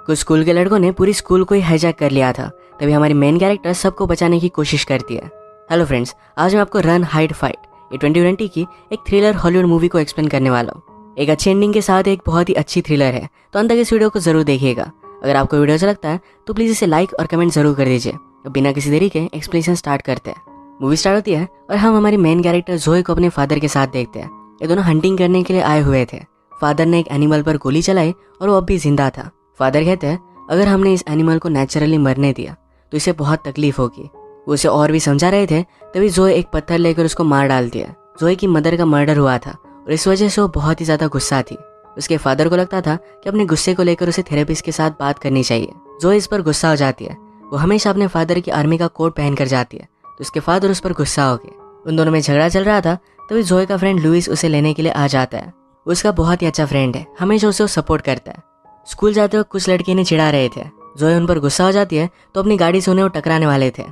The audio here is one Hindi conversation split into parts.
कुछ स्कूल के लड़कों ने पूरी स्कूल को ही हाईजैक कर लिया था। तभी हमारी मेन कैरेक्टर सबको बचाने की कोशिश करती है। हेलो फ्रेंड्स, आज मैं आपको रन हाइड फाइट ये 2020 की एक थ्रिलर हॉलीवुड मूवी को एक्सप्लेन करने वाला हूँ। एक अच्छी एंडिंग के साथ एक बहुत ही अच्छी थ्रिलर है, तो अंत तक इस वीडियो को जरूर देखिएगा। अगर आपको वीडियो अच्छा लगता है तो प्लीज़ इसे लाइक और कमेंट जरूर कर दीजिए। तो बिना किसी देरी के एक्सप्लेनेशन स्टार्ट करते हैं। मूवी स्टार्ट होती है और हम हमारी मेन कैरेक्टर जोए को अपने फादर के साथ देखते हैं। ये दोनों हंटिंग करने के लिए आए हुए थे। फादर ने एक एनिमल पर गोली चलाई और वो अब भी जिंदा था। फादर कहते हैं अगर हमने इस एनिमल को नेचुरली मरने दिया तो इसे बहुत तकलीफ होगी। वो उसे और भी समझा रहे थे, तभी जोए एक पत्थर लेकर उसको मार डालती है। जोए की मदर का मर्डर हुआ था और इस वजह से वो बहुत ही ज्यादा गुस्सा थी। उसके फादर को लगता था कि अपने गुस्से को लेकर उसे थेरेपिस्ट के साथ बात करनी चाहिए। जोए इस पर गुस्सा हो जाती है। वो हमेशा अपने फादर की आर्मी का कोट पहन कर जाती है, तो उसके फादर उस पर गुस्सा हो गए। उन दोनों में झगड़ा चल रहा था, तभी जोए का फ्रेंड लुइस उसे लेने के लिए आ जाता है। उसका बहुत ही अच्छा फ्रेंड है, हमेशा उसे सपोर्ट करता है। स्कूल जाते वक्त कुछ लड़के इन्हें चिढ़ा रहे थे। जोए उन पर गुस्सा हो जाती है तो अपनी गाड़ी से उन्हें वो टकराने वाले थे।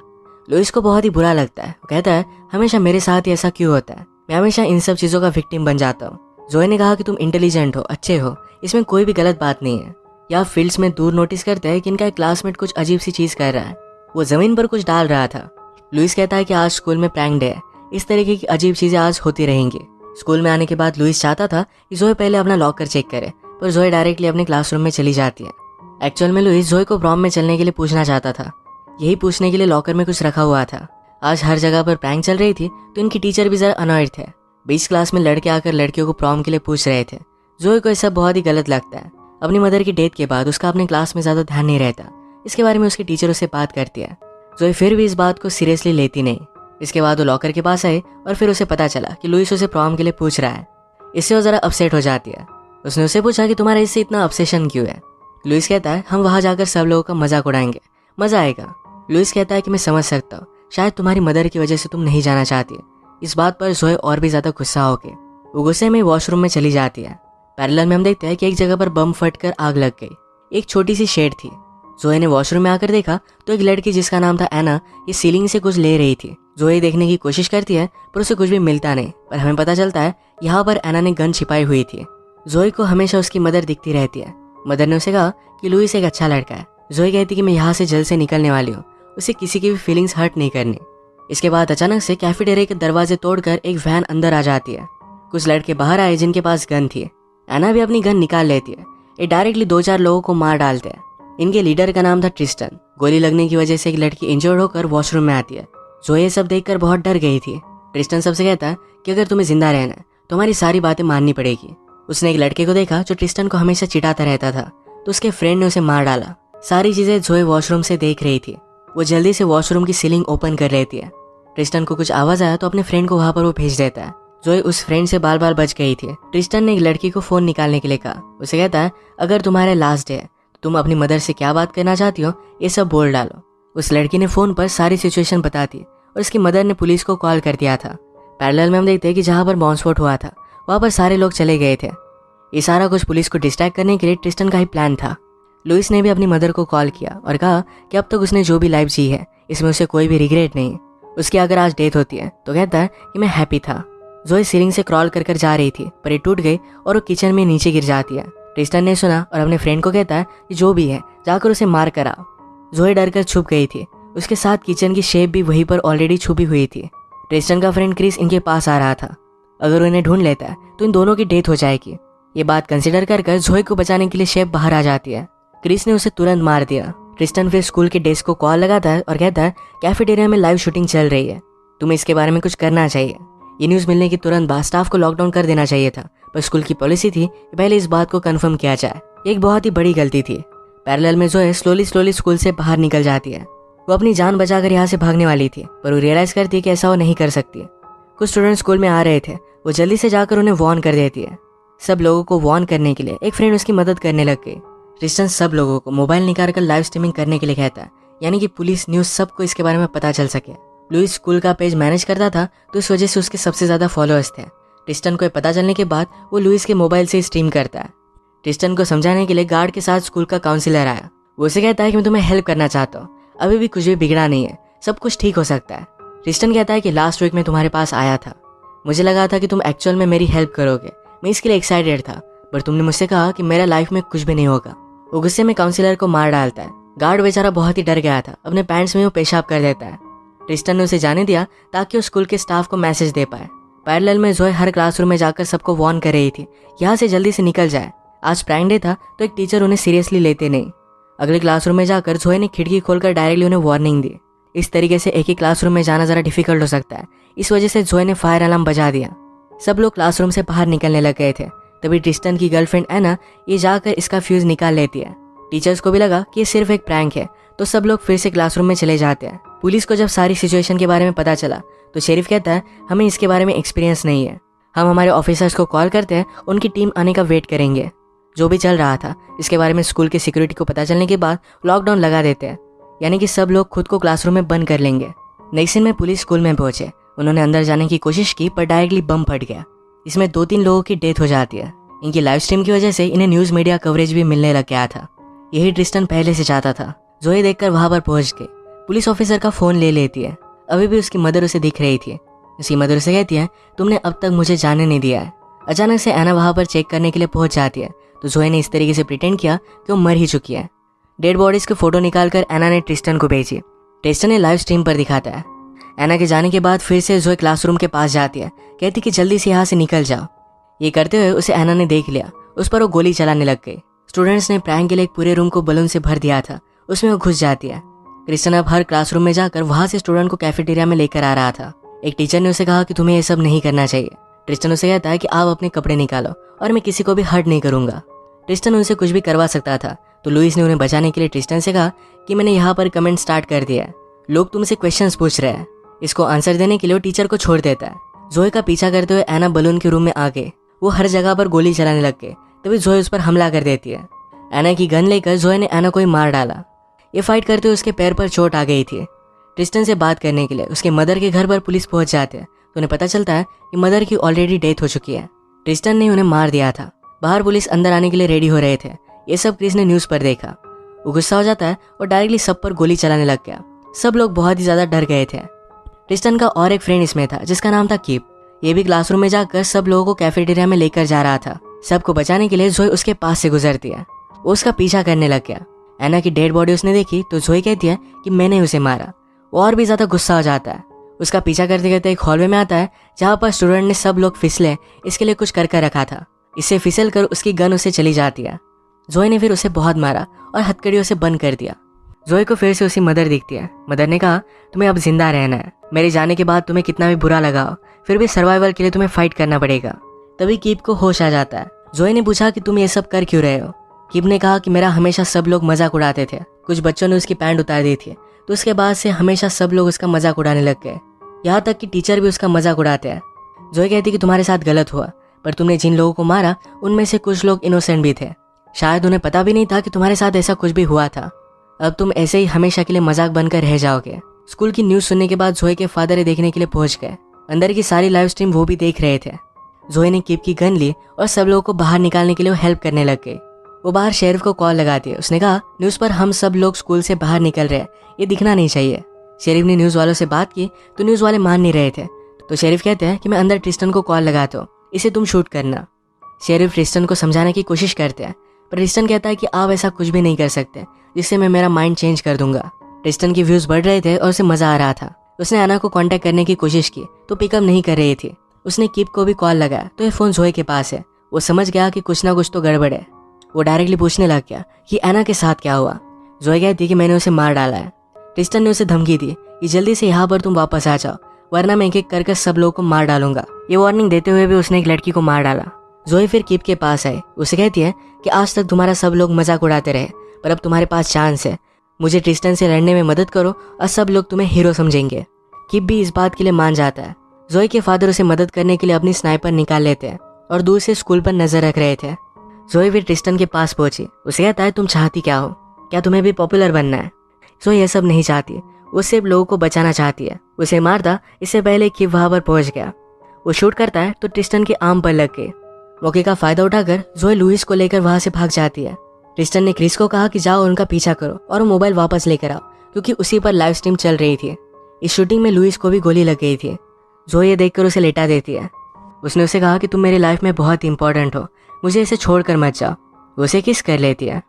लुइस को बहुत ही बुरा लगता है। वो कहता है हमेशा मेरे साथ ही ऐसा क्यों होता है, मैं हमेशा इन सब चीज़ों का विक्टिम बन जाता हूँ। जोए ने कहा कि तुम इंटेलिजेंट हो, अच्छे हो, इसमें कोई भी गलत बात नहीं है। या फील्ड्स में दूर नोटिस करते हैं कि इनका एक क्लासमेट कुछ अजीब सी चीज़ कर रहा है। वो जमीन पर कुछ डाल रहा था। लुइस कहता है कि आज स्कूल में प्रैंक डे है, इस तरीके की अजीब चीज़ें आज होती रहेंगी। स्कूल में आने के बाद लुइस चाहता था कि जोए पहले अपना लॉकर चेक करे, पर जोए डायरेक्टली अपने क्लासरूम में चली जाती है। एक्चुअल में लुइस जोए को प्रॉम में चलने के लिए पूछना चाहता था। यही पूछने के लिए लॉकर में कुछ रखा हुआ था। आज हर जगह पर प्रैंक चल रही थी, तो इनकी टीचर भी जरा अनॉयड थे। 20 क्लास में लड़के आकर लड़कियों को प्रॉम के लिए पूछ रहे थे। जोए को ऐसा बहुत ही गलत लगता है। अपनी मदर की डेथ के बाद उसका अपने क्लास में ज़्यादा ध्यान नहीं रहता। इसके बारे में उसकी टीचर उससे बात करती है। जोए फिर भी इस बात को सीरियसली लेती नहीं। इसके बाद वो लॉकर के पास आए और फिर उसे पता चला कि लुइस उसे प्रॉम के लिए पूछ रहा है। इससे वो ज़रा अपसेट हो जाती है। उसने उससे पूछा कि तुम्हारा इससे इतना ऑब्सेशन क्यों है। लुइस कहता है हम वहाँ जाकर सब लोगों का मजाक उड़ाएंगे, मज़ा आएगा। लुइस कहता है कि मैं समझ सकता हूँ, शायद तुम्हारी मदर की वजह से तुम नहीं जाना चाहती। इस बात पर जोए और भी ज़्यादा गुस्सा हो गई। वो गुस्से में वॉशरूम में चली जाती है। पैरेलल में हम देखते हैं कि एक जगह पर बम फटकर आग लग गई। एक छोटी सी शेड थी। जोए ने वॉशरूम में आकर देखा तो एक लड़की जिसका नाम था एना ये सीलिंग से कुछ ले रही थी। जोए देखने की कोशिश करती है पर उसे कुछ भी मिलता नहीं, पर हमें पता चलता है यहाँ पर एना ने गन छिपाई हुई थी। जोए को हमेशा उसकी मदर दिखती रहती है। मदर ने उसे कहा कि लुइस एक अच्छा लड़का है। जोए कहती कि मैं यहाँ से जल्द से निकलने वाली हूँ, उसे किसी की भी फीलिंग्स हर्ट नहीं करनी। इसके बाद अचानक से कैफेटेरिया के दरवाजे तोड़कर एक वैन अंदर आ जाती है। कुछ लड़के बाहर आए जिनके पास गन थी। एना भी अपनी गन निकाल लेती है। ये डायरेक्टली 2-4 लोगों को मार डालते हैं। इनके लीडर का नाम था ट्रिस्टन। गोली लगने की वजह से एक लड़की इंजर्ड होकर वॉशरूम में आती है। जोए सब देखकर बहुत डर गई थी। ट्रिस्टन सबसे कहता है कि अगर तुम्हें जिंदा रहना है तो हमारी सारी बातें माननी पड़ेगी। उसने एक लड़के को देखा जो ट्रिस्टन को हमेशा चिढ़ाता रहता था, तो उसके फ्रेंड ने उसे मार डाला। सारी चीजें जोए वॉशरूम से देख रही थी। वो जल्दी से वॉशरूम की सीलिंग ओपन कर लेती है। ट्रिस्टन को कुछ आवाज आया तो अपने फ्रेंड को वहां पर वो भेज देता है। जोए उस फ्रेंड से बाल बाल बच गई थी। ट्रिस्टन ने एक लड़की को फोन निकालने के लिए कहा। उसे कहता है अगर तुम्हारे लास्ट डे है तो तुम अपनी मदर से क्या बात करना चाहती हो ये सब बोल डालो। उस लड़की ने फोन पर सारी सिचुएशन बता दी और उसकी मदर ने पुलिस को कॉल कर दिया था। पैरेलल में हम देखते हैं कि जहाँ पर बॉम्ब स्फोट हुआ था वहाँ पर सारे लोग चले गए थे। ये सारा कुछ पुलिस को डिस्ट्रैक्ट करने के लिए ट्रिस्टन का ही प्लान था। लुइस ने भी अपनी मदर को कॉल किया और कहा कि अब तक उसने जो भी लाइफ जी है इसमें उसे कोई भी रिग्रेट नहीं। उसकी अगर आज डेथ होती है तो कहता है कि मैं हैप्पी था। जोए सीलिंग से क्रॉल कर जा रही थी पर ये टूट गई और वो किचन में नीचे गिर जाती है। ट्रिस्टन ने सुना और अपने फ्रेंड को कहता है कि जो भी है जाकर उसे मार कर आओ। जोए डर कर छुप गई थी। उसके साथ किचन की शेप भी वहीं पर ऑलरेडी छुपी हुई थी। ट्रिस्टन का फ्रेंड क्रिस इनके पास आ रहा था। अगर वो इन्हें ढूंढ लेता है तो इन दोनों की डेथ हो जाएगी। ये बात कंसिडर कर जोए को बचाने के लिए शेप बाहर आ जाती है। क्रिस ने उसे तुरंत मार दिया। ट्रिस्टन फिर स्कूल के डेस्क को कॉल लगाता है और कहता है कैफेटेरिया में लाइव शूटिंग चल रही है, तुम्हें इसके बारे में कुछ करना चाहिए। ये न्यूज़ मिलने के तुरंत बाद स्टाफ को लॉकडाउन कर देना चाहिए था, पर स्कूल की पॉलिसी थी कि पहले इस बात को कंफर्म किया जाए। एक बहुत ही बड़ी गलती थी। पैरेलल में जोए स्लोली स्कूल से बाहर निकल जाती है। वो अपनी जान बचाकर यहाँ से भागने वाली थी, पर वो रियलाइज करती है कि ऐसा वो नहीं कर सकती। कुछ स्टूडेंट स्कूल में आ रहे थे। वो जल्दी से जाकर उन्हें वार्न कर देती है। सब लोगों को वार्न करने के लिए एक फ्रेंड उसकी मदद करने लग गई। ट्रिस्टन सब लोगों को मोबाइल निकाल कर लाइव स्ट्रीमिंग करने के लिए कहता है, यानी कि पुलिस न्यूज़ सबको इसके बारे में पता चल सके। लुइस स्कूल का पेज मैनेज करता था, तो इस वजह से उसके सबसे ज़्यादा फॉलोअर्स थे। ट्रिस्टन को पता चलने के बाद वो लुइस के मोबाइल से स्ट्रीम करता है। ट्रिस्टन को समझाने के लिए गार्ड के साथ स्कूल का काउंसिलर आया। वो उसे कहता है कि मैं तुम्हें हेल्प करना चाहता हूँ, अभी भी कुछ भी बिगड़ा नहीं है, सब कुछ ठीक हो सकता है। ट्रिस्टन कहता है कि लास्ट वीक में तुम्हारे पास आया था, मुझे लगा था कि तुम एक्चुअल में मेरी हेल्प करोगे, मैं इसके लिए एक्साइटेड था, पर तुमने मुझसे कहा कि मेरा लाइफ में कुछ भी नहीं होगा। वो गुस्से में काउंसिलर को मार डालता है। गार्ड बेचारा बहुत ही डर गया था, अपने पैंट्स में वो पेशाब कर देता है। ट्रिस्टन ने उसे जाने दिया ताकि वो स्कूल के स्टाफ को मैसेज दे पाए। पैरेलल में जोए हर क्लासरूम में जाकर सबको वार्न कर रही थी, यहाँ से जल्दी से निकल जाए। आज प्रैंक डे था तो एक टीचर उन्हें सीरियसली लेते नहीं। अगले क्लासरूम में जाकर जोए ने खिड़की खोलकर डायरेक्टली उन्हें वार्निंग दी। इस तरीके से एक ही क्लासरूम में जाना ज़रा डिफिकल्ट हो सकता है, इस वजह से जोए ने फायर अलार्म बजा दिया। सब लोग क्लासरूम से बाहर निकलने लग गए थे। तभी ट्रिस्टन की गर्लफ्रेंड एना ये जाकर इसका फ्यूज निकाल लेती है। टीचर्स को भी लगा कि ये सिर्फ एक प्रैंक है, तो सब लोग फिर से क्लासरूम में चले जाते हैं। पुलिस को जब सारी सिचुएशन के बारे में पता चला तो शेरिफ कहता है हमें इसके बारे में एक्सपीरियंस नहीं है, हम हमारे ऑफिसर्स को कॉल करते हैं, उनकी टीम आने का वेट करेंगे। जो भी चल रहा था इसके बारे में स्कूल की सिक्योरिटी को पता चलने के बाद लॉकडाउन लगा देते हैं, यानी कि सब लोग खुद को क्लासरूम में बंद कर लेंगे। नेक्स्ट दिन में पुलिस स्कूल में पहुंचे। उन्होंने अंदर जाने की कोशिश की पर डायरेक्टली बम फट गया। इसमें 2-3 लोगों की डेथ हो जाती है। इनकी लाइव स्ट्रीम की वजह से इन्हें न्यूज़ मीडिया कवरेज भी मिलने लग गया था। यही ट्रिस्टन पहले से चाहता था। जोए देखकर वहां पर पहुंच गई। पुलिस ऑफिसर का फोन ले लेती है। अभी भी उसकी मदर उसे दिख रही थी। उसकी मदर उसे कहती है तुमने अब तक मुझे जाने नहीं दिया है। अचानक से एना वहां पर चेक करने के लिए पहुंच जाती है तो जोए ने इस तरीके से प्रिटेंड किया कि वो मर ही चुकी है। डेड बॉडीज की फोटो निकालकर एना ने ट्रिस्टन को भेजी। ट्रिस्टन ने लाइव स्ट्रीम पर दिखाता है। एना के जाने के बाद फिर से जोए क्लासरूम के पास जाती है, कहती कि जल्दी से यहाँ से निकल जाओ। ये करते हुए उसे एना ने देख लिया। उस पर वो गोली चलाने लग गई। स्टूडेंट्स ने प्रैंक के लिए एक पूरे रूम को बलून से भर दिया था, उसमें वो घुस जाती है। क्रिस्टन अब हर क्लासरूम में जाकर वहां से स्टूडेंट को कैफेटेरिया में लेकर आ रहा था। एक टीचर ने उसे कहा कि तुम्हें ये सब नहीं करना चाहिए। ट्रिस्टन उसे कहता है कि आप अपने कपड़े निकालो और मैं किसी को भी हर्ट नहीं करूंगा। ट्रिस्टन उनसे कुछ भी करवा सकता था, तो लुइस ने उन्हें बचाने के लिए ट्रिस्टन से कहा कि मैंने यहाँ पर कमेंट स्टार्ट कर दिया है, लोग तुमसे क्वेश्चंस पूछ रहे हैं। इसको आंसर देने के लिए वो टीचर को छोड़ देता है। जोए का पीछा करते हुए एना बलून के रूम में आ गए। वो हर जगह पर गोली चलाने लग गए। तभी जोए उस पर हमला कर देती है। एना की गन लेकर जोए ने एना को ही मार डाला। ये फाइट करते हुए उसके पैर पर चोट आ गई थी। ट्रिस्टन से बात करने के लिए उसके मदर के घर पर पुलिस पहुंच जाते हैं तो उन्हें पता चलता है कि मदर की ऑलरेडी डेथ हो चुकी है। ट्रिस्टन ने उन्हें मार दिया था। बाहर पुलिस अंदर आने के लिए रेडी हो रहे थे। ये सब क्रिस ने न्यूज़ पर देखा। वो गुस्सा हो जाता है और डायरेक्टली सब पर गोली चलाने लग गया। सब लोग बहुत ही ज़्यादा डर गए थे। ट्रिस्टन का और एक फ्रेंड इसमें था जिसका नाम था कीप। ये भी क्लासरूम में जाकर सब लोगों को कैफेटेरिया में लेकर जा रहा था। सबको बचाने के लिए जोए उसके पास से गुजरती है। वो उसका पीछा करने लग गया। एना की डेड बॉडी उसने देखी तो जोए कहती है कि मैंने उसे मारा। वो और भी ज़्यादा गुस्सा हो जाता है। उसका पीछा करते करते एक हॉलवे में आता है जहाँ पर स्टूडेंट ने सब लोग फिसले इसके लिए कुछ कर रखा था। इससे फिसल कर उसकी गन उसे चली जाती है। जोए ने फिर उसे बहुत मारा और हथकड़ियों से बंद कर दिया। जोए को फिर से उसकी मदर दिखती है। मदर ने कहा तुम्हें अब जिंदा रहना है। मेरे जाने के बाद तुम्हें कितना भी बुरा लगा हो, फिर भी सर्वाइवल के लिए तुम्हें फाइट करना पड़ेगा। तभी कीप को होश आ जाता है। जोए ने पूछा कि तुम ये सब कर क्यों रहे हो। कीप ने कहा कि मेरा हमेशा सब लोग मजाक उड़ाते थे। कुछ बच्चों ने उसकी पैंट उतार दी थी तो उसके बाद से हमेशा सब लोग उसका मजाक उड़ाने लग गए, यहाँ तक कि टीचर भी उसका मजाक उड़ाते हैं। जोए कहती कि तुम्हारे साथ गलत हुआ, पर तुमने जिन लोगों को मारा उनमें से कुछ लोग इनोसेंट भी थे। शायद उन्हें पता भी नहीं था कि तुम्हारे साथ ऐसा कुछ भी हुआ था। अब तुम ऐसे ही हमेशा के लिए मजाक बनकर रह जाओगे। स्कूल की न्यूज़ सुनने के बाद जोए के फादर ये देखने के लिए पहुंच गए। अंदर की सारी लाइव स्ट्रीम वो भी देख रहे थे। जोए ने कीप की गन ली और सब लोगों को बाहर निकालने के लिए वो हेल्प करने लग गई। वो बाहर शेरिफ को कॉल लगाती है। उसने कहा न्यूज़ पर हम सब लोग स्कूल से बाहर निकल रहे हैं, ये दिखना नहीं चाहिए। शेरिफ ने न्यूज़ वालों से बात की तो न्यूज़ वाले मान नहीं रहे थे। तो शेरिफ कहते हैं कि मैं अंदर ट्रिस्टन को कॉल लगाता हूँ, इसे तुम शूट करना। शेरिफ ट्रिस्टन को समझाने की कोशिश करते हैं पर ट्रिस्टन कहता है कि आप ऐसा कुछ भी नहीं कर सकते जिससे मैं मेरा माइंड चेंज कर दूंगा। ट्रिस्टन की व्यूज़ बढ़ रहे थे और उसे मज़ा आ रहा था। उसने एना को कांटेक्ट करने की कोशिश की तो पिकअप नहीं कर रही थी। उसने कीप को भी कॉल लगाया तो ये फ़ोन जोए के पास है। वो समझ गया कि कुछ ना कुछ तो गड़बड़ है। वो डायरेक्टली पूछने लग गया कि एना के साथ क्या हुआ। जोए कहती कि मैंने उसे मार डाला है। ट्रिस्टन ने उसे धमकी दी कि जल्दी से यहाँ पर तुम वापस आ जाओ वरना मैं एक एक करके सब लोगों को मार डालूंगा। ये वार्निंग देते हुए भी उसने एक लड़की को मार डाला। जोए फिर कीप के पास आई। उसे कहती है कि आज तक तुम्हारा सब लोग मजाक उड़ाते रहे पर अब तुम्हारे पास चांस है, मुझे ट्रिस्टन से लड़ने में मदद करो और सब लोग तुम्हें हीरो समझेंगे। कीप भी इस बात के लिए मान जाता है। जोए के फादर उसे मदद करने के लिए अपनी स्नाइपर निकाल लेते हैं और दूर से स्कूल पर नजर रख रहे थे। जोए फिर ट्रिस्टन के पास पहुंची। उसे कहता है तुम चाहती क्या हो, क्या तुम्हें भी पॉपुलर बनना है। जोए यह सब नहीं चाहती, वो सिर्फ लोगों को बचाना चाहती है। उसे मारता इससे पहले कीप वहां पर पहुंच गया। वो शूट करता है तो ट्रिस्टन के आर्म पर लग गई। मौके का फायदा उठाकर जोए लुइस को लेकर वहां से भाग जाती है। ट्रिस्टन ने क्रिस को कहा कि जाओ उनका पीछा करो और वो मोबाइल वापस लेकर आओ क्योंकि उसी पर लाइव स्ट्रीम चल रही थी। इस शूटिंग में लुइस को भी गोली लग गई थी। जोए ये देखकर उसे लेटा देती है। उसने उसे कहा कि तुम मेरी लाइफ में बहुत इंपॉर्टेंट हो, मुझे इसे छोड़कर मत जाओ। वो उसे किस कर लेती है।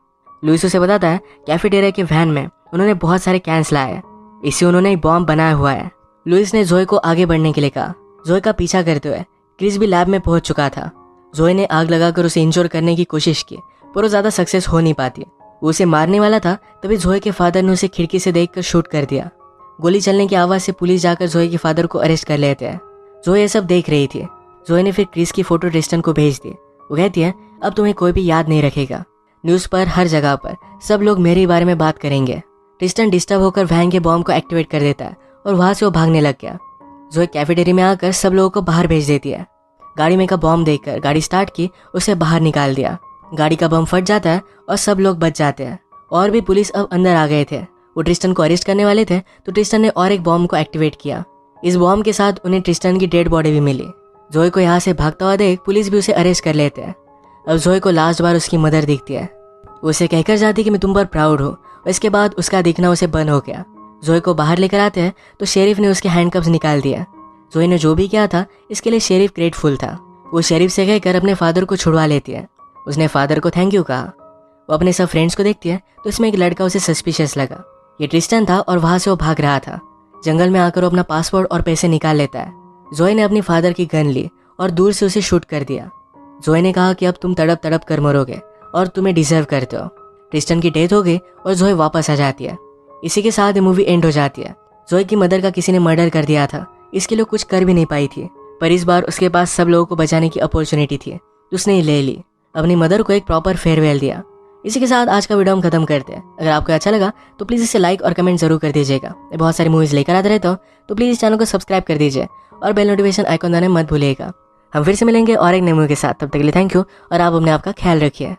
लुइस उसे बताता है कैफेटेरिया के वैन में उन्होंने बहुत सारे कैंस लाए हैं, इससे उन्होंने एक बॉम्ब बनाया हुआ है। लुइस ने जोए को आगे बढ़ने के लिए कहा। जोए का पीछा करते हुए क्रिस भी लैब में पहुंच चुका था। जोए ने आग लगाकर उसे इंश्योर करने की कोशिश की, पर वो ज़्यादा सक्सेस हो नहीं पाती। वो उसे मारने वाला था, तभी जोए के फादर ने उसे खिड़की से देखकर शूट कर दिया। गोली चलने की आवाज़ से पुलिस जाकर जोए के फादर को अरेस्ट कर लेते हैं। जोए ये सब देख रही थी। जोए ने फिर क्रिस की फोटो ट्रिस्टन को भेज दी। वो कहती है अब तुम्हें कोई भी याद नहीं रखेगा। न्यूज़ पर हर जगह पर सब लोग मेरे बारे में बात करेंगे। ट्रिस्टन डिस्टर्ब होकर वैन के बॉम्ब को एक्टिवेट कर देता है और वहाँ से वो भागने लग गया। जोए कैफेटेरिया में आकर सब लोगों को बाहर भेज देती है। गाड़ी में का बॉम्ब देखकर गाड़ी स्टार्ट की, उसे बाहर निकाल दिया। गाड़ी का बम फट जाता है और सब लोग बच जाते हैं। और भी पुलिस अब अंदर आ गए थे। वो ट्रिस्टन को अरेस्ट करने वाले थे, तो ट्रिस्टन ने और एक बॉम्ब को एक्टिवेट किया। इस बॉम्ब के साथ उन्हें ट्रिस्टन की डेड बॉडी भी मिली। जोए को यहाँ से भागता हुआ देख पुलिस भी उसे अरेस्ट कर लेते हैं। अब जोए को लास्ट बार उसकी मदर दिखती है। वो उसे कहकर जाती कि मैं तुम पर प्राउड हूँ, और इसके बाद उसका दिखना उसे बंद हो गया। जोए को बाहर लेकर आते हैं तो शेरिफ ने उसके हैंडकफ्स निकाल दिया। जोए ने जो भी किया था इसके लिए शेरिफ ग्रेटफुल था। वो शेरिफ से कहकर अपने फादर को छुड़वा लेती है। उसने फादर को थैंक यू कहा। वो अपने सब फ्रेंड्स को देखती है तो इसमें एक लड़का उसे सस्पिशियस लगा। ये ट्रिस्टन था और वहाँ से वो भाग रहा था। जंगल में आकर वो अपना पासपोर्ट और पैसे निकाल लेता है। जोए ने अपनी फादर की गन ली और दूर से उसे शूट कर दिया। जोए ने कहा कि अब तुम तड़प तड़प कर मरोगे और तुम्हें डिजर्व करते हो। ट्रिस्टन की डेथ हो गई और जोए वापस आ जाती है। इसी के साथ ये मूवी एंड हो जाती है। जोए की मदर का किसी ने मर्डर कर दिया था, इसके लिए कुछ कर भी नहीं पाई थी, पर इस बार उसके पास सब लोगों को बचाने की अपॉर्चुनिटी थी, तो उसने ले ली। अपनी मदर को एक प्रॉपर फेयरवेल दिया। इसी के साथ आज का वीडियो हम खत्म करते हैं। अगर आपको अच्छा लगा तो प्लीज़ इसे लाइक और कमेंट जरूर कर दीजिएगा। मैं बहुत सारी मूवीज़ लेकर आते रहता हूँ, तो प्लीज़ इस चैनल को सब्सक्राइब कर दीजिए और बेल नोटिफिकेशन आइकॉन दबाना मत भूलिएगा। हम फिर से मिलेंगे और एक नई मूवी के साथ। तब तक के लिए थैंक यू और आप अपने आप का ख्याल रखिए।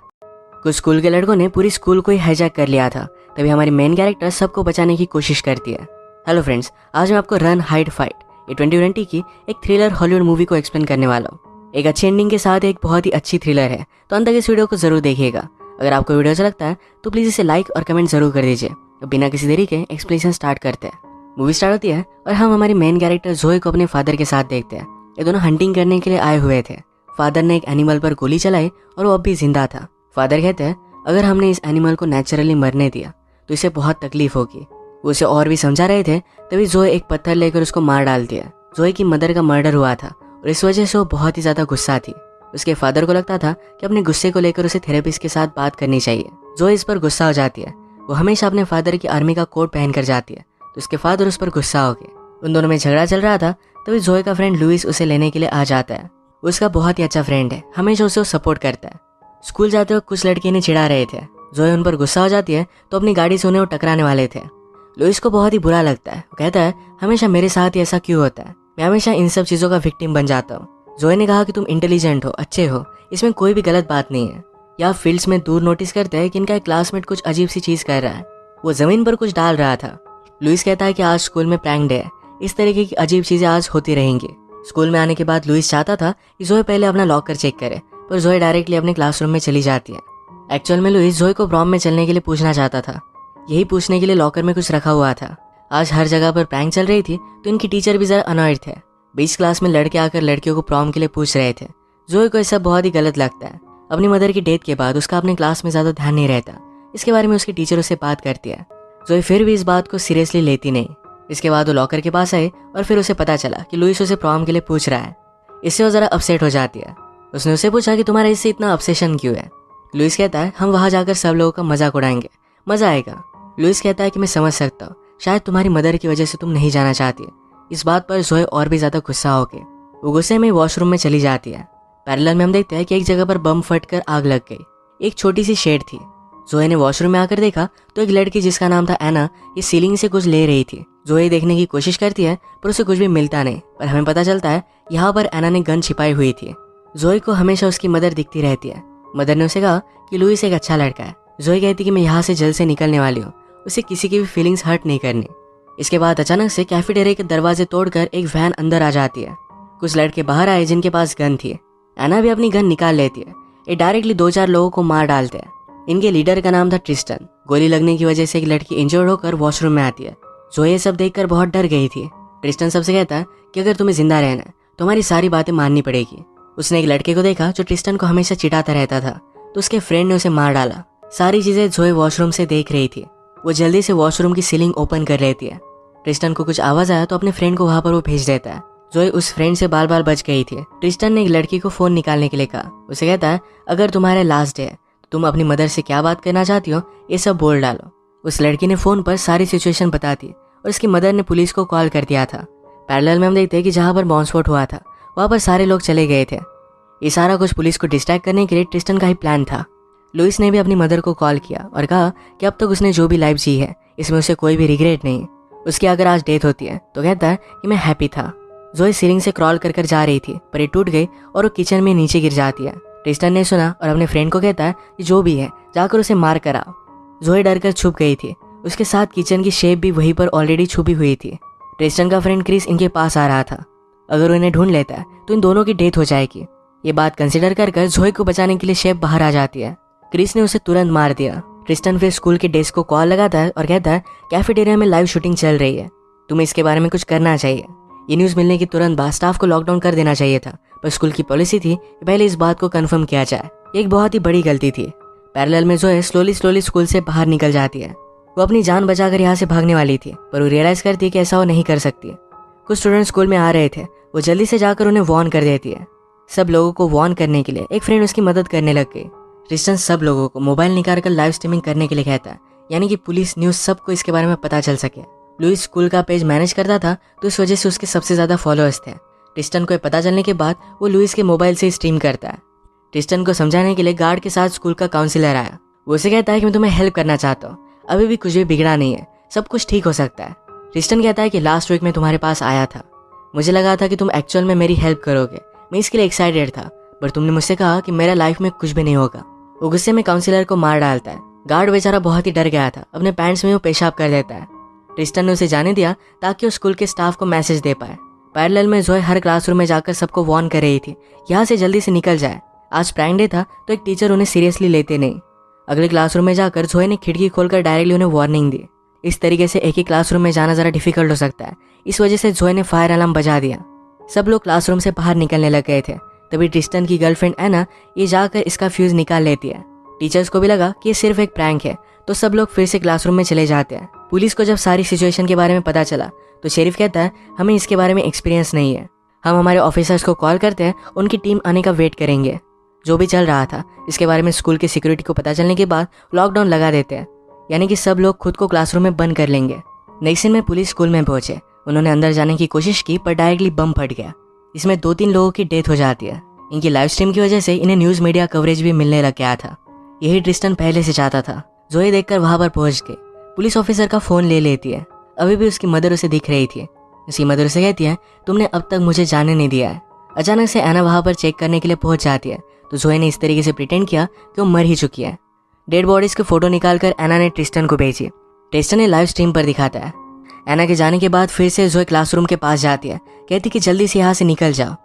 कुछ स्कूल के लड़कों ने पूरी स्कूल को ही हाईजैक कर लिया था, तभी हमारी मेन कैरेक्टर सबको बचाने की कोशिश करती है। हेलो फ्रेंड्स, आज मैं आपको रन हाइड फाइट ये 2020 की एक थ्रिलर हॉलीवुड मूवी को एक्सप्लेन करने वाला हूँ। एक अच्छी एंडिंग के साथ एक बहुत ही अच्छी थ्रिलर है, तो अंत तक इस वीडियो को जरूर देखिएगा। अगर आपको वीडियो अच्छा लगता है तो प्लीज़ इसे लाइक और कमेंट जरूर कर दीजिए। तो बिना किसी देरी के एक्सप्लेनेशन स्टार्ट करते हैं। मूवी स्टार्ट होती है और हम हमारी मेन कैरेक्टर जोए को अपने फादर के साथ देखते हैं। ये दोनों हंटिंग करने के लिए आए हुए थे। फादर ने एक एनिमल पर गोली चलाई और वो अब भी जिंदा था। फादर कहते हैं अगर हमने इस एनिमल को नेचुरली मरने दिया तो इसे बहुत तकलीफ होगी। वो उसे और भी समझा रहे थे, तभी जोए एक पत्थर लेकर उसको मार डाल दिया। जोए की मदर का मर्डर हुआ था और इस वजह से वो बहुत ही ज़्यादा गुस्सा थी। उसके फादर को लगता था कि अपने गुस्से को लेकर उसे थेरेपिस्ट के साथ बात करनी चाहिए। जोए इस पर गुस्सा हो जाती है। वो हमेशा अपने फादर की आर्मी का कोट पहन कर जाती है, तो उसके फादर उस पर गुस्सा हो गए। उन दोनों में झगड़ा चल रहा था, तभी जोए का फ्रेंड लुइस उसे लेने के लिए आ जाता है। उसका बहुत ही अच्छा फ्रेंड है, हमेशा उसे सपोर्ट करता है। स्कूल जाते वक्त कुछ लड़के इन्हें चिढ़ा रहे थे। जोए उन पर गुस्सा हो जाती है तो अपनी गाड़ी से उन्हें वो टकराने वाले थे। लुइस को बहुत ही बुरा लगता है। वो कहता है हमेशा मेरे साथ ही ऐसा क्यों होता है, मैं हमेशा इन सब चीज़ों का विक्टिम बन जाता हूँ। जोए ने कहा कि तुम इंटेलिजेंट हो, अच्छे हो, इसमें कोई भी गलत बात नहीं है। या फील्ड्स में दूर नोटिस करते हैं कि इनका एक क्लासमेट कुछ अजीब सी चीज़ कर रहा है। वो ज़मीन पर कुछ डाल रहा था। लुइस कहता है कि आज स्कूल में प्रैंक डे है, इस तरीके की अजीब चीज़ें आज होती रहेंगी। स्कूल में आने के बाद लुइस चाहता था कि जोए पहले अपना लॉकर चेक करे, पर जोए डायरेक्टली अपने क्लासरूम में चली जाती है। एक्चुअल में लुइस जोए को प्रॉम में चलने के लिए पूछना चाहता था। यही पूछने के लिए लॉकर में कुछ रखा हुआ था। आज हर जगह पर प्रैंक चल रही थी, तो इनकी टीचर भी जरा अनॉयड थे। 20 क्लास में लड़के आकर लड़कियों को प्रॉम के लिए पूछ रहे थे। जोए को ये सब बहुत ही गलत लगता है। अपनी मदर की डेथ के बाद उसका अपने क्लास में ज़्यादा ध्यान नहीं रहता। इसके बारे में उसकी टीचरों से बात करती है। जोए फिर भी इस बात को सीरियसली लेती नहीं। इसके बाद वो लॉकर के पास आए और फिर उसे पता चला कि लुइस उसे प्रॉम के लिए पूछ रहा है। इससे वो ज़रा अपसेट हो जाती है। उसने उसे पूछा कि तुम्हारा इससे इतना ऑब्सेशन क्यों है। लुइस कहता है हम वहाँ जाकर सब लोगों का मजाक उड़ाएंगे, मज़ा आएगा। लुइस कहता है कि मैं समझ सकता हूँ, शायद तुम्हारी मदर की वजह से तुम नहीं जाना चाहती। इस बात पर जोए और भी ज़्यादा गुस्सा हो गई। वो गुस्से में वॉशरूम में चली जाती है। पैरेलल में हम देखते हैं कि एक जगह पर बम फटकर आग लग गई। एक छोटी सी शेड थी। जोए ने वॉशरूम में आकर देखा तो एक लड़की जिसका नाम था एना, ये सीलिंग से कुछ ले रही थी। जोए देखने की कोशिश करती है पर उसे कुछ भी मिलता नहीं, पर हमें पता चलता है यहाँ पर एना ने गन छिपाई हुई थी। जोए को हमेशा उसकी मदर दिखती रहती है। मदर ने उसे कहा कि लुइस एक अच्छा लड़का है। जोए कहती कि मैं यहाँ से जल्द से निकलने वाली हूँ, उसे किसी की भी फीलिंग्स हर्ट नहीं करनी। इसके बाद अचानक से कैफेटेरिया के दरवाजे तोड़कर एक वैन अंदर आ जाती है। कुछ लड़के बाहर आए जिनके पास गन थी। एना भी अपनी गन निकाल लेती है। ये डायरेक्टली 2-4 लोगों को मार डालते हैं। इनके लीडर का नाम था ट्रिस्टन। गोली लगने की वजह से एक लड़की इंजर्ड होकर वॉशरूम में आती है। जोए ये सब देखकर बहुत डर गई थी। ट्रिस्टन सबसे कहता है कि अगर तुम्हें जिंदा रहना है तो हमारी सारी बातें माननी पड़ेगी। उसने एक लड़के को देखा जो ट्रिस्टन को हमेशा चिढ़ाता रहता था, तो उसके फ्रेंड ने उसे मार डाला। सारी चीज़ें जोए वॉशरूम से देख रही थी। वो जल्दी से वॉशरूम की सीलिंग ओपन कर लेती है। ट्रिस्टन को कुछ आवाज़ आया तो अपने फ्रेंड को वहाँ पर वो भेज देता है। जोए उस फ्रेंड से बार बार बच गई थी। ट्रिस्टन ने एक लड़की को फ़ोन निकालने के लिए कहा। उसे कहता है, अगर तुम्हारे लास्ट डे है तो तुम अपनी मदर से क्या बात करना चाहती हो ये सब बोल डालो। उस लड़की ने फ़ोन पर सारी सिचुएशन बता दी और उसकी मदर ने पुलिस को कॉल कर दिया था। पैरेलल में हम देखते हैं कि जहाँ पर बॉम्ब स्फोट हुआ था वहाँ पर सारे लोग चले गए थे। ये सारा कुछ पुलिस को डिस्ट्रैक्ट करने के लिए ट्रिस्टन का ही प्लान था। लुइस ने भी अपनी मदर को कॉल किया और कहा कि अब तक उसने जो भी लाइफ जी है इसमें उसे कोई भी रिग्रेट नहीं। उसकी अगर आज डेथ होती है तो कहता है कि मैं हैप्पी था। जोए सीलिंग से क्रॉल कर जा रही थी पर ये टूट गई और वो किचन में नीचे गिर जाती है। ट्रिस्टन ने सुना और अपने फ्रेंड को कहता है कि जो भी है जाकर उसे मार कर आओ। जोए डर कर छुप गई थी। उसके साथ किचन की शेप भी वहीं पर ऑलरेडी छुपी हुई थी। ट्रिस्टन का फ्रेंड क्रिस इनके पास आ रहा था। अगर वो इन्हें ढूंढ लेता है तो इन दोनों की डेथ हो जाएगी। ये बात कंसिडर कर जोए को बचाने के लिए शेफ बाहर आ जाती है। क्रिस ने उसे तुरंत मार दिया। ट्रिस्टन फिर स्कूल के डेस्क को कॉल लगाता है और कहता है कैफेटेरिया में लाइव शूटिंग चल रही है, तुम्हें इसके बारे में कुछ करना चाहिए। ये न्यूज़ मिलने के तुरंत बाद स्टाफ को लॉकडाउन कर देना चाहिए था, पर स्कूल की पॉलिसी थी कि पहले इस बात को कंफर्म किया जाए। एक बहुत ही बड़ी गलती थी। पैरेलल में जोए स्लोली स्कूल से बाहर निकल जाती है। वो अपनी जान बचाकर यहाँ से भागने वाली थी पर वो रियलाइज करती है कि ऐसा वो नहीं कर सकती। कुछ स्टूडेंट स्कूल में आ रहे थे, वो जल्दी से जाकर उन्हें वार्न कर देती है। सब लोगों को वार्न करने के लिए एक फ्रेंड उसकी मदद करने लग गई। ट्रिस्टन सब लोगों को मोबाइल निकाल कर लाइव स्ट्रीमिंग करने के लिए कहता है, यानी कि पुलिस न्यूज़ सबको इसके बारे में पता चल सके। लुइस स्कूल का पेज मैनेज करता था तो इस वजह से उसके सबसे ज़्यादा फॉलोअर्स थे। ट्रिस्टन को पता चलने के बाद वो लुइस के मोबाइल से स्ट्रीम करता है। ट्रिस्टन को समझाने के लिए गार्ड के साथ स्कूल का काउंसिलर आया। वो उसे कहता है कि मैं तुम्हें हेल्प करना चाहता हूँ, अभी भी कुछ भी बिगड़ा नहीं है, सब कुछ ठीक हो सकता है। ट्रिस्टन कहता है कि लास्ट वीक में तुम्हारे पास आया था, मुझे लगा था कि तुम एक्चुअल में मेरी हेल्प करोगे, मैं इसके लिए एक्साइटेड था, पर तुमने मुझसे कहा कि मेरा लाइफ में कुछ भी नहीं होगा। वो गुस्से में काउंसिलर को मार डालता है। गार्ड बेचारा बहुत ही डर गया था, अपने पैंट्स में वो पेशाब कर देता है। ट्रिस्टन ने उसे जाने दिया ताकि वो स्कूल के स्टाफ को मैसेज दे पाए। पैरेलल में जोए हर क्लासरूम में जाकर सबको वार्न कर रही थी, यहाँ से जल्दी से निकल जाए। आज प्रैंक डे था तो एक टीचर उन्हें सीरियसली लेते नहीं। अगले क्लासरूम में जाकर जोए ने खिड़की खोलकर डायरेक्टली उन्हें वार्निंग दी। इस तरीके से एक ही क्लासरूम में जाना ज़रा डिफिकल्ट हो सकता है, इस वजह से जोए ने फायर अलार्म बजा दिया। सब लोग क्लासरूम से बाहर निकलने लग गए थे। तभी ट्रिस्टन की गर्लफ्रेंड एना ये जाकर इसका फ्यूज़ निकाल लेती है। टीचर्स को भी लगा कि ये सिर्फ एक प्रैंक है, तो सब लोग फिर से क्लासरूम में चले जाते हैं। पुलिस को जब सारी सिचुएशन के बारे में पता चला तो शेरिफ कहता है, हमें इसके बारे में एक्सपीरियंस नहीं है, हम हमारे ऑफिसर्स को कॉल करते हैं, उनकी टीम आने का वेट करेंगे। जो भी चल रहा था इसके बारे में स्कूल की सिक्योरिटी को पता चलने के बाद लॉकडाउन लगा देते हैं, यानी कि सब लोग खुद को क्लासरूम में बंद कर लेंगे। नेक्स्ट दिन में पुलिस स्कूल में पहुंचे। उन्होंने अंदर जाने की कोशिश की पर डायरेक्टली बम फट गया। इसमें 2-3 लोगों की डेथ हो जाती है। इनकी लाइव स्ट्रीम की वजह से इन्हें न्यूज़ मीडिया कवरेज भी मिलने लग गया था। यही ट्रिस्टन पहले से चाहता था। जोए देखकर वहाँ पर पहुँच गई। पुलिस ऑफिसर का फ़ोन ले लेती है। अभी भी उसकी मदर उसे दिख रही थी। उसकी मदर उसे कहती है, तुमने अब तक मुझे जाने नहीं दिया है। अचानक से एना वहाँ पर चेक करने के लिए पहुँच जाती है तो जोए ने इस तरीके से प्रिटेंड किया कि वो मर ही चुकी है। डेड बॉडीज़ की फ़ोटो निकालकर एना ने ट्रिस्टन को भेजी। ट्रिस्टन ने लाइव स्ट्रीम पर दिखाता है। एना के जाने के बाद फिर से जोए क्लासरूम के पास जाती है, कहती कि जल्दी से यहाँ से निकल जाओ।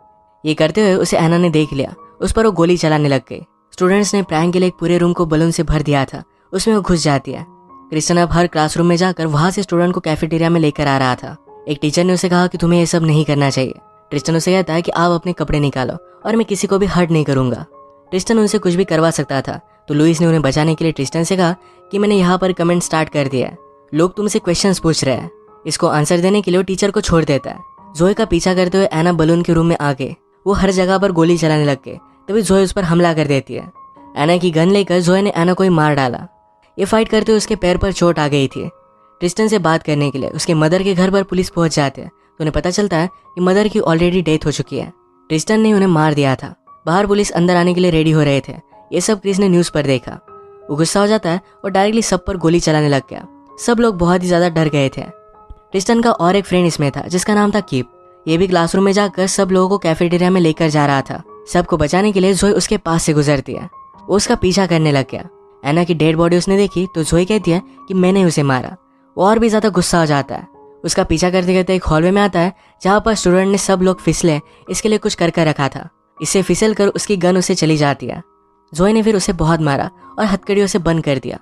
ये करते हुए उसे एना ने देख लिया। उस पर वो गोली चलाने लग गई। स्टूडेंट्स ने प्रैंक के लिए एक पूरे रूम को बलून से भर दिया था, उसमें वो घुस जाती है। क्रिस्टन अब हर क्लासरूम में जाकर वहाँ से स्टूडेंट को कैफेटेरिया में लेकर आ रहा था। एक टीचर ने उसे कहा कि तुम्हें ये सब नहीं करना चाहिए। ट्रिस्टन उसे कहता है कि आप अपने कपड़े निकालो और मैं किसी को भी हर्ट नहीं करूँगा। ट्रिस्टन उनसे कुछ भी करवा सकता था, तो लुइस ने उन्हें बचाने के लिए ट्रिस्टन से कहा कि मैंने यहाँ पर कमेंट स्टार्ट कर दिया है, लोग तुमसे क्वेश्चंस पूछ रहे हैं। इसको आंसर देने के लिए वो टीचर को छोड़ देता है। जोए का पीछा करते हुए एना बलून के रूम में आ गए। वो हर जगह पर गोली चलाने लग गए। तभी जोए उस पर हमला कर देती है। एना की गन लेकर जोए ने एना को ही मार डाला। ये फाइट करते हुए उसके पैर पर चोट आ गई थी। ट्रिस्टन से बात करने के लिए उसके मदर के घर पर पुलिस पहुंच जाते हैं तो उन्हें पता चलता है कि मदर की ऑलरेडी डेथ हो चुकी है। ट्रिस्टन ने उन्हें मार दिया था। बाहर पुलिस अंदर आने के लिए रेडी हो रहे थे। ये सब क्रिस ने न्यूज़ पर देखा। वो गुस्सा हो जाता है और डायरेक्टली सब पर गोली चलाने लग गया। सब लोग बहुत ही ज़्यादा डर गए थे। ट्रिस्टन का और एक फ्रेंड इसमें था जिसका नाम था कीप। ये भी क्लासरूम में जाकर सब लोगों को कैफेटेरिया में लेकर जा रहा था। सबको बचाने के लिए जोए उसके पास से गुजरती है। वो उसका पीछा करने लग गया। एना की डेड बॉडी उसने देखी तो जोए कहती है कि मैंने उसे मारा। वो और भी ज़्यादा गुस्सा हो जाता है। उसका पीछा करते करते एक हॉलवे में आता है जहाँ पर स्टूडेंट ने सब लोग फिसले इसके लिए कुछ कर रखा था। इससे फिसल कर उसकी गन उसे चली जाती है। जोए ने फिर उसे बहुत मारा और हथकड़ियों से बंद कर दिया।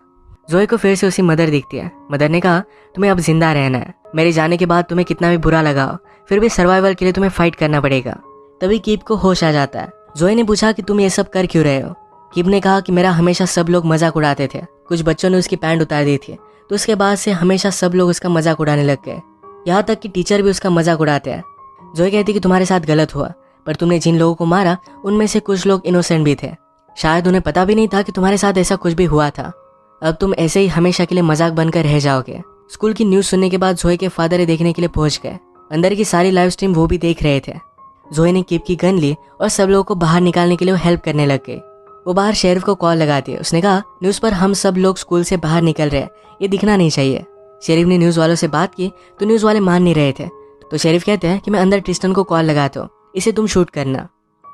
जोए को फिर से उसकी मदर दिखती है। मदर ने कहा, तुम्हें अब जिंदा रहना है, मेरे जाने के बाद तुम्हें कितना भी बुरा लगा हो फिर भी सर्वाइवल के लिए तुम्हें फाइट करना पड़ेगा। तभी कीप को होश आ जाता है। जोए ने पूछा कि तुम ये सब कर क्यों रहे हो। किब ने कहा कि मेरा हमेशा सब लोग मजाक उड़ाते थे। कुछ बच्चों ने उसकी पैंट उतार दी थी, तो उसके बाद से हमेशा सब लोग उसका मजाक उड़ाने लग गए, यहाँ तक कि टीचर भी उसका मजाक उड़ाते हैं। जोई कहती कि तुम्हारे साथ गलत हुआ, पर तुमने जिन लोगों को मारा उनमें से कुछ लोग इनोसेंट भी थे। शायद उन्हें पता भी नहीं था कि तुम्हारे साथ ऐसा कुछ भी हुआ था। अब तुम ऐसे ही हमेशा के लिए मजाक बनकर रह जाओगे। स्कूल की न्यूज़ सुनने के बाद जोई के फादर देखने के लिए पहुंच गए। अंदर की सारी लाइव स्ट्रीम वो भी देख रहे थे। जोई ने किप की गन ली और सब लोगों को बाहर निकालने के लिए हेल्प करने लग गई। वो बाहर शेरिफ को कॉल लगा दी। उसने कहा न्यूज़ पर हम सब लोग स्कूल से बाहर निकल रहे हैं, ये दिखना नहीं चाहिए। शेरिफ ने न्यूज़ वालों से बात की तो न्यूज़ वाले मान नहीं रहे थे। तो शेरिफ कहते हैं कि मैं अंदर ट्रिस्टन को कॉल लगाता हूँ, इसे तुम शूट करना।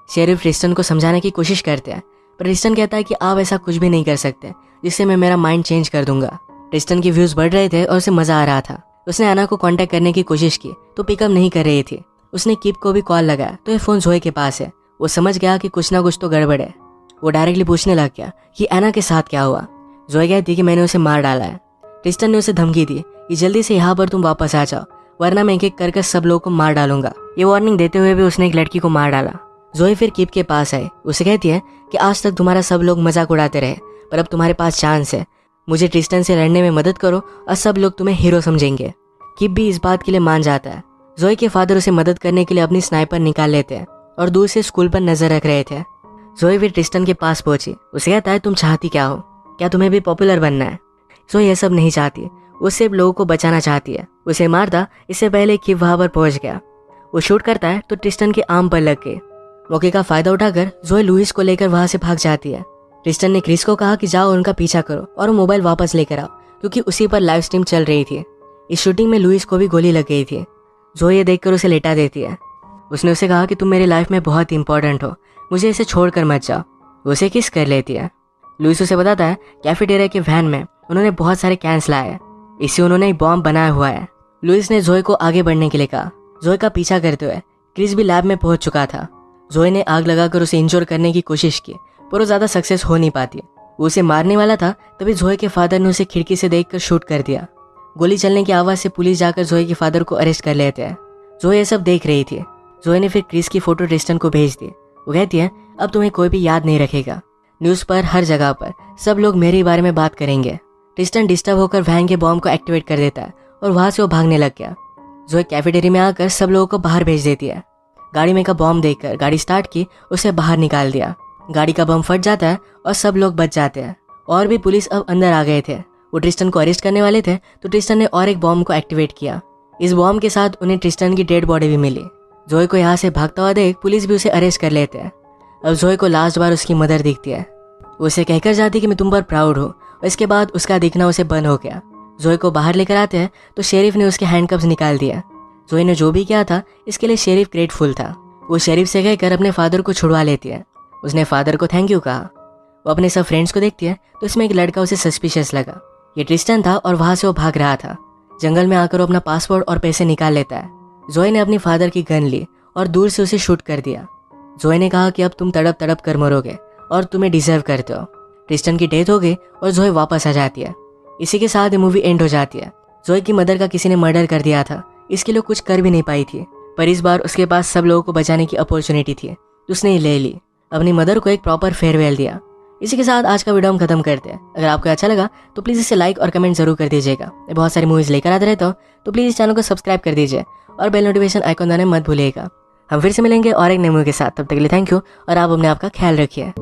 शेरिफ ट्रिस्टन को समझाने की कोशिश करते हैं, पर ट्रिस्टन कहता है कि आप ऐसा कुछ भी नहीं कर सकते जिससे मैं मेरा माइंड चेंज कर दूंगा। ट्रिस्टन की व्यूज़ बढ़ रहे थे और उसे मज़ा आ रहा था। उसने एना को कांटेक्ट करने की कोशिश की तो पिकअप नहीं कर रही थी। उसने किप को भी कॉल लगाया तो ये फ़ोन जोई के पास है। वो समझ गया कि कुछ ना कुछ तो गड़बड़ है। वो डायरेक्टली पूछने लग गया कि एना के साथ क्या हुआ। जोई कहती कि मैंने उसे मार डाला है। ट्रिस्टन ने उसे धमकी दी कि जल्दी से यहाँ पर तुम वापस आ जाओ, वरना मैं एक एक करके सब लोगों को मार डालूंगा। ये वार्निंग देते हुए भी उसने एक लड़की को मार डाला। जोई फिर किप के पास आई। उसे कहती है कि आज तक तुम्हारा सब लोग मजाक उड़ाते रहे, पर अब तुम्हारे पास चांस है। मुझे ट्रिस्टन से लड़ने में मदद करो और सब लोग तुम्हें हीरो समझेंगे। किप भी इस बात के लिए मान जाता है। जोई के फादर उसे मदद करने के लिए अपनी स्नाइपर निकाल लेते हैं और दूर से स्कूल पर नजर रख रहे थे। जोई फिर ट्रिस्टन के पास पहुंची। उसे कहता है तुम चाहती क्या हो, क्या तुम्हें भी पॉपुलर बनना है? जोई ये सब नहीं चाहती, वो सिर्फ लोगों को बचाना चाहती है। उसे मारता इससे पहले किप वहां पर पहुंच गया। वो शूट करता है तो ट्रिस्टन के आर्म पर लग गई। मौके का फायदा उठाकर जोई लुइस को लेकर वहां से भाग जाती है। ट्रिस्टन ने क्रिस को कहा कि जाओ उनका पीछा करो और मोबाइल वापस लेकर आओ, क्योंकि उसी पर लाइव स्ट्रीम चल रही थी। इस शूटिंग में लुइस को भी गोली लग गई थी। जोई ये देखकर उसे लेटा देती है। उसने उसे कहा कि तुम मेरी लाइफ में बहुत इंपॉर्टेंट हो, मुझे इसे छोड़कर मत जाओ। वो उसे किस कर लेती है। लुइस उसे बताता है कैफेटेरिया के वैन में उन्होंने बहुत सारे कैंस लाए हैं, इससे उन्होंने एक बॉम्ब बनाया हुआ है। लुइस ने जोई को आगे बढ़ने के लिए कहा। जोई का पीछा करते हुए क्रिस भी लैब में पहुंच चुका था। जोई ने आग लगाकर उसे इंजोर करने की कोशिश की, पर वो ज़्यादा सक्सेस हो नहीं पाती। वो उसे मारने वाला था, तभी जोई के फादर ने उसे खिड़की से देखकर शूट कर दिया। गोली चलने की आवाज़ से पुलिस जाकर जोई के फादर को अरेस्ट कर लेते हैं। जोई ये सब देख रही थी। जोई ने फिर क्रिस की फोटो ट्रिस्टन को भेज दी। वो कहती है अब तुम्हें कोई भी याद नहीं रखेगा। न्यूज़ पर हर जगह पर सब लोग मेरे बारे में बात करेंगे। ट्रिस्टन डिस्टर्ब होकर वैन के बॉम्ब को एक्टिवेट कर देता है और वहां से वो भागने लग गया। जोई कैफेटेरिया में आकर सब लोगों को बाहर भेज देती है। गाड़ी में का बॉम्ब देखकर गाड़ी स्टार्ट की, उसे बाहर निकाल दिया। गाड़ी का बम फट जाता है और सब लोग बच जाते हैं। और भी पुलिस अब अंदर आ गए थे। वो ट्रिस्टन को अरेस्ट करने वाले थे तो ट्रिस्टन ने और एक बॉम्ब को एक्टिवेट किया। इस बॉम्ब के साथ उन्हें ट्रिस्टन की डेड बॉडी भी मिली। जोई को यहाँ से भागता हुआ देख पुलिस भी उसे अरेस्ट कर लेते हैं। अब जोई को लास्ट बार उसकी मदर दिखती है। वो उसे कहकर जाती कि मैं तुम पर प्राउड हूँ, और इसके बाद उसका दिखना उसे बंद हो गया। जोई को बाहर लेकर आते हैं तो शेरिफ ने उसके हैंडकफ्स निकाल दिया। जोई ने जो भी किया था इसके लिए शेरिफ ग्रेटफुल था। वो शेरिफ से कहकर अपने फादर को छुड़वा लेती है। उसने फादर को थैंक यू कहा। वो अपने सब फ्रेंड्स को देखती है तो इसमें एक लड़का उसे सस्पिशियस लगा। ये ट्रिस्टन था और वहां से वो भाग रहा था। जंगल में आकर वो अपना पासपोर्ट और पैसे निकाल लेता है। जोई ने अपनी फादर की गन ली और दूर से उसे शूट कर दिया। जोई ने कहा कि अब तुम तड़प तड़प कर मरोगे और तुम्हें डिजर्व करते हो। ट्रिस्टन की डेथ हो गई और जोई वापस आ जाती है। इसी के साथ ये मूवी एंड हो जाती है। जोई की मदर का किसी ने मर्डर कर दिया था, इसके लिए कुछ कर भी नहीं पाई थी, पर इस बार उसके पास सब लोगों को बचाने की अपॉर्चुनिटी थी तो उसने ले ली। अपनी मदर को एक प्रॉपर फेयरवेल दिया। इसी के साथ आज का वीडियो हम खत्म करते हैं। अगर आपको अच्छा लगा तो प्लीज़ इसे लाइक और कमेंट जरूर कर दीजिएगा। मैं बहुत सारी मूवीज़ लेकर आते रहता हूँ, तो प्लीज़ इस चैनल को सब्सक्राइब कर दीजिए और बेल नोटिफिकेशन आइकन दबाना मत भूलिएगा। हम फिर से मिलेंगे और एक नई मूवी के साथ। तब तक के लिए थैंक यू और आप अपने आप का ख्याल रखिए।